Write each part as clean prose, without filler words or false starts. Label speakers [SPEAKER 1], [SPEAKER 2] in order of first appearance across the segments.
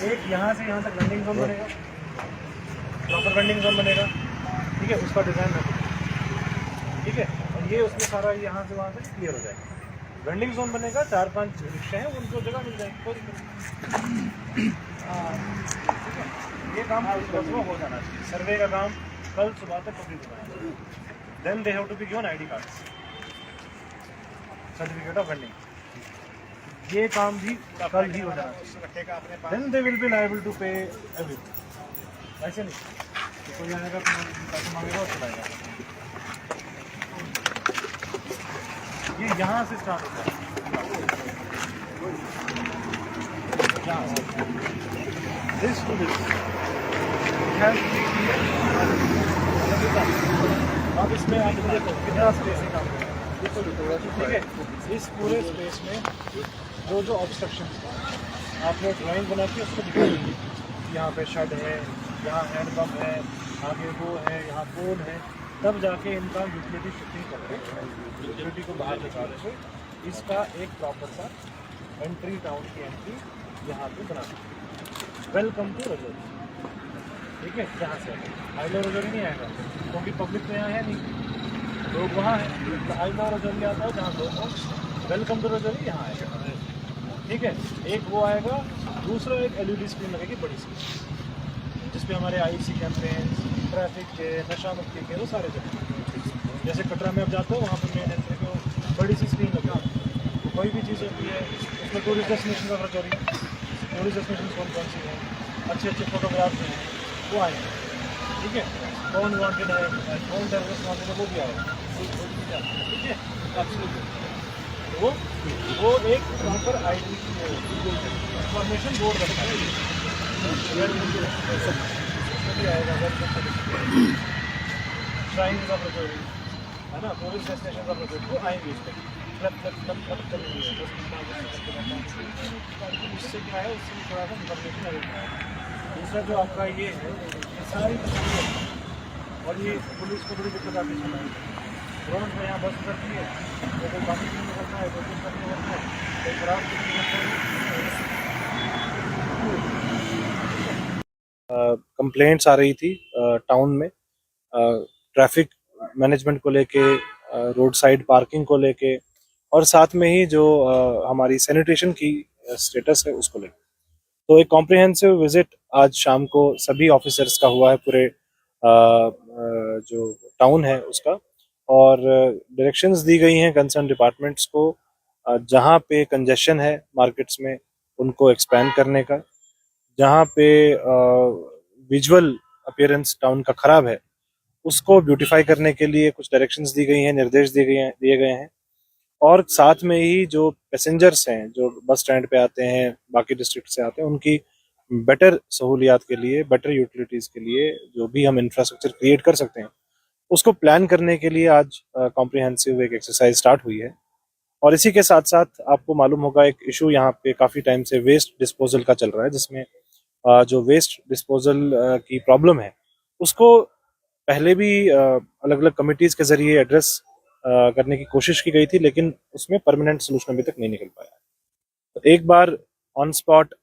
[SPEAKER 1] एक यहाँ से यहाँ तक वेंडिंग जोन बनेगा, प्रॉपर वेंडिंग जोन बनेगा, ठीक है, उसका डिज़ाइन है, ठीक है। और ये उसमें सारा यहाँ से वहाँ से क्लियर हो जाएगा। वेंडिंग जोन बनेगा, 4-5 रिक्शे हैं, उनको जगह मिल जाएगी, कोई दिक्कत नहीं। ठीक है, ये काम सुबह हो जाना चाहिए। सर्वे का काम कल सुबह तक कंप्लीट हो जाना चाहिए। Then they have to be given ID cards, certificate of vending. ये काम भी कल ही हो जाना चाहिए। Then they will be liable to pay everything. ऐसे नहीं कि कोई आएगा पैसे मांगेगा और चलाएगा। ये यहाँ से स्टार्ट होता है, दिस टू दिस अब इसमें आप देखो कितना स्पेस है काम, ठीक है। इस पूरे स्पेस में जो जो ऑब्स्ट्रक्शन आपने ड्राइंग बना के उसको दिखाई, यहाँ पे शेड है, यहाँ हैंड पंप है, आगे वो है, यहाँ पोल है, तब जाके इनका यूटिलिटी शिफ्टिंग करके यूटिलिटी को बाहर निकाल के इसका एक प्रॉपर सा एंट्री, टाउन की एंट्री यहाँ पे बना सकते। वेलकम टू रजौरी, ठीक है। यहाँ से आइलो रजौरी नहीं आएगा क्योंकि पब्लिक तो यहाँ है नहीं, लोग वहाँ हैं, तो आइलो रजौरी आता है जहाँ लोग हो। वेलकम टू रजौरी यहाँ आएगा, ठीक है। एक वो आएगा, दूसरा एक LED स्क्रीन लगेगी बड़ी स्क्रीन, जिसपे हमारे IC कैंपेन, ट्रैफिक के, नशा मुक्ति के, वो सारे जगह। जैसे कटरा में अब जाते हो वहाँ पर मेन एंट्री पे बड़ी सी स्क्रीन लगी है, कोई भी चीज़ होती है उसमें tourist destination of Rajouri, tourist destination कौन कौन सी हैं, अच्छे अच्छे फोटोग्राफ्स हैं, वो आएंगे, ठीक है। कौन वांटेड है, कौन टेररिस्ट वांटेड है, वो भी आएगा, ठीक है। वो एक प्रॉपर ID इंफॉर्मेशन बोर्ड रखता है, श्राइन्स ऑफ रजौरी है ना, टूरिस्ट डेस्टिनेशन ऑफ रजौरी, वो आएंगे इस पर उससे क्या है, उससे थोड़ा सा इन्फॉर्मेशन रहेगा। दूसरा जो आपका ये है, ये सारी और ये पुलिस को बड़ी दिक्कत आती है, रोड में यहाँ बस उतरती है, तो कोई बाकी नहीं निकलता है, कोई कुछ करने लगता है, कोई खराब कंप्लेंट्स आ रही थी टाउन में ट्रैफिक मैनेजमेंट को लेके, रोड साइड पार्किंग को लेके, और साथ में ही जो हमारी सैनिटेशन की स्टेटस है उसको लेकर। तो एक कॉम्प्रिहेंसिव विजिट आज शाम को सभी ऑफिसर्स का हुआ है, पूरे जो टाउन है उसका, और डायरेक्शंस दी गई हैं कंसर्न डिपार्टमेंट्स को, जहां पे कंजेशन है मार्केट्स में उनको एक्सपैंड करने का, जहां पे विजुअल अपीयरेंस टाउन का खराब है उसको ब्यूटीफाई करने के लिए कुछ डायरेक्शंस दी गई हैं, निर्देश दिए गए हैं। और साथ में ही जो पैसेंजर्स हैं जो बस स्टैंड पे आते हैं, बाकी डिस्ट्रिक्ट से आते हैं, उनकी बेटर सहूलियात के लिए, बेटर यूटिलिटीज के लिए जो भी हम इंफ्रास्ट्रक्चर क्रिएट कर सकते हैं उसको प्लान करने के लिए आज कॉम्प्रिहेंसिव एक एक्सरसाइज स्टार्ट हुई है। और इसी के साथ साथ आपको मालूम होगा एक इशू यहाँ पे काफी टाइम से वेस्ट डिस्पोजल का चल रहा है, जिसमें जो वेस्ट डिस्पोजल की प्रॉब्लम है उसको पहले भी अलग अलग कमिटीज के जरिए एड्रेस करने की कोशिश की गई थी, लेकिन उसमें परमानेंट सोल्यूशन अभी तक नहीं निकल पाया। तो एक बार ऑन स्पॉट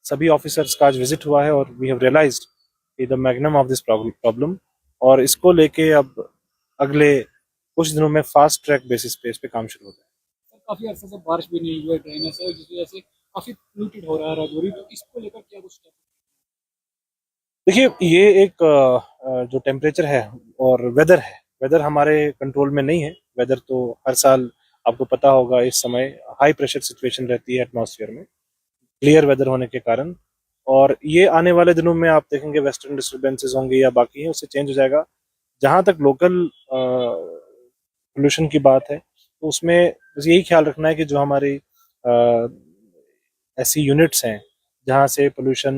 [SPEAKER 1] सभी ऑफिसर्स का आज विजिट हुआ है और we have realised the magnum of this problem, और इसको लेके अब अगले कुछ दिनों में फास्ट ट्रैक बेसिस पे इस पे काम शुरू होता है।
[SPEAKER 2] काफी अर्से से बारिश भी नहीं हुई है, ड्रेनेज है, जिस वजह से काफी पोल्यूटेड हो रहा है रजौरी, तो इसको लेकर क्या कुछ है?
[SPEAKER 1] देखिए, ये एक जो टेम्परेचर है और वेदर हमारे कंट्रोल में नहीं है। वेदर तो हर साल आपको पता होगा इस समय हाई प्रेशर सिचुएशन रहती है एटमॉस्फेयर में, क्लियर वेदर होने के कारण, और ये आने वाले दिनों में आप देखेंगे वेस्टर्न डिस्टर्बेंसेस होंगे या बाकी है, उससे चेंज हो जाएगा। जहां तक लोकल पोल्यूशन की बात है तो उसमें बस यही ख्याल रखना है कि जो हमारी ऐसी यूनिट्स हैं जहाँ से पोल्यूशन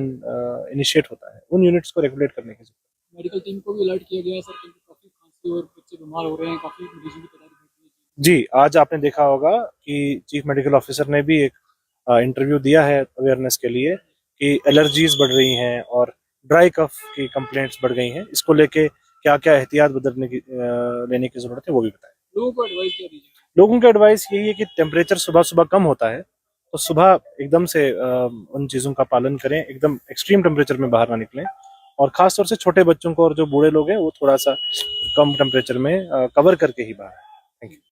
[SPEAKER 1] इनिशिएट होता है, उन यूनिट्स को रेगुलेट करने की जरूरत है।
[SPEAKER 2] मेडिकल टीम को भी अलर्ट किया गया है सर, क्योंकि काफी खांसी और बच्चे बीमार हो रहे हैं, काफी मरीजों की तदाद बढ़ रही
[SPEAKER 1] जी, आज आपने देखा होगा कि चीफ मेडिकल ऑफिसर ने भी एक इंटरव्यू दिया है अवेयरनेस के लिए कि एलर्जीज बढ़ रही हैं और ड्राई कफ की कंप्लेंट्स बढ़ गई हैं। इसको लेके क्या क्या एहतियात लेने की जरूरत है वो भी बताएं।
[SPEAKER 2] लोगों को एडवाइस क्या दीजिए?
[SPEAKER 1] लोगों का एडवाइस यही है कि टेम्परेचर सुबह सुबह कम होता है तो सुबह एकदम से उन चीज़ों का पालन करें, एकदम एक्सट्रीम टेम्परेचर में बाहर ना निकलें। और खास तौर से छोटे बच्चों को और जो बूढ़े लोग हैं वो थोड़ा सा कम टेम्परेचर में कवर करके ही बाहर। Thank you.